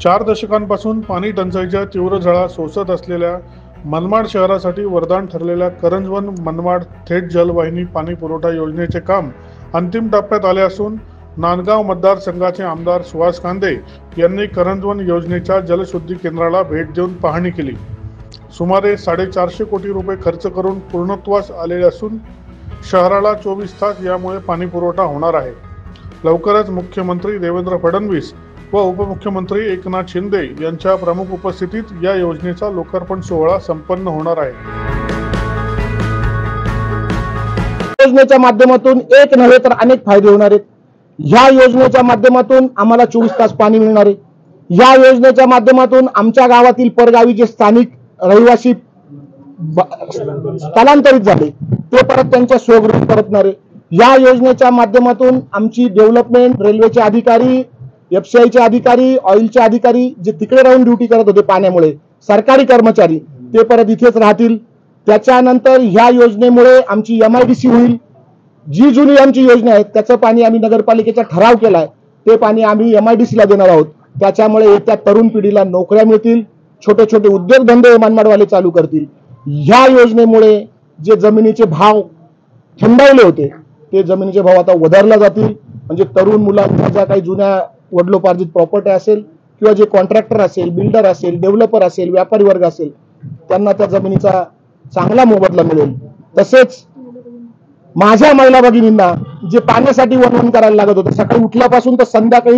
4 दशकांपासून पाणी टंचाईच्या तीव्र झळा सोसत असलेल्या मनमाड शहरासाठी वरदान ठरलेल्या करंजवन मनमाड थेट जलवाहिनी पाणी पुरवठा योजनेचे काम अंतिम टप्प्यात आले असून नांदगाव मतदारसंघाचे आमदार सुहास कांदे यांनी करंजवन योजनेच्या जलशुद्धी केंद्राला भेट देऊन पाहणी केली। सुमारे 450 कोटी रुपये खर्च करून पूर्णत्वास आलेले असून शहराला 24 तास यामुळे पाणी पुरवठा होणार आहे। लवकरच मुख्यमंत्री देवेंद्र फडणवीस व उपमुख्यमंत्री एकनाथ शिंदे यांच्या प्रमुख उपस्थितीत या योजनेचा लोकार्पण सोहळा संपन्न होणार आहे। योजनेच्या माध्यमातून एक नव्हे तर अनेक फायदे होणार आहेत। या योजनेच्या माध्यमातून आम्हाला 24 तास पाणी मिळणार आहे। या योजनेच्या माध्यमातून आमच्या गावातील परगावी जे स्थानिक रहिवासी स्थलांतरित झाले ते परत त्यांच्या स्वगृही परतणार आहे। या योजनेच्या माध्यमातून आमची डेव्हलपमेंट, रेल्वेचे अधिकारी, एफसीआयचे अधिकारी, ऑइलचे अधिकारी जे तिकडे राहून ड्युटी करत होते पाण्यामुळे, सरकारी कर्मचारी ते परत इथेच राहतील। त्याच्यानंतर ह्या योजनेमुळे आमची MIDC होईल। जी जुनी आमची योजना आहे त्याचं पाणी आम्ही नगरपालिकेचा ठराव केलाय, ते पाणी आम्ही MIDC ला देणार आहोत। त्याच्यामुळे येत्या तरुण पिढीला नोकऱ्या मिळतील, छोटे छोटे उद्योगधंदे मनमाडवाले चालू करतील। ह्या योजनेमुळे जे जमिनीचे भाव थंडावले होते ते जमिनीचे भाव आता वधारला जातील। म्हणजे तरुण मुलांना ज्या काही जुन्या वडिलोपार्जित प्रॉपर्टी असेल किंवा जे कॉन्ट्रॅक्टर असेल, बिल्डर असेल, डेव्हलपर असेल, व्यापारी वर्ग असेल, त्यांना त्या जमिनीचा चांगला मोबदला मिळेल। तसेच माझ्या महिला भगिनींना जे पाण्यासाठी वणवण करायला लागत होतं, सकाळी उठल्यापासून तर संध्याकाळी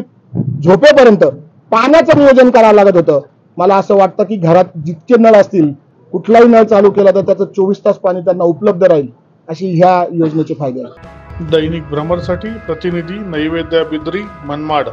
झोपेपर्यंत पाण्याचं नियोजन करायला लागत होतं, मला असं वाटतं की घरात जितके नळ असतील कुठलाही नळ चालू केला तर त्याचं 24 तास पाणी त्यांना उपलब्ध राहील, अशी ह्या योजनेचे फायदे आहेत। दैनिक भ्रमरसाठी प्रतिनिधी नैवेद्य बिद्री, मनमाड।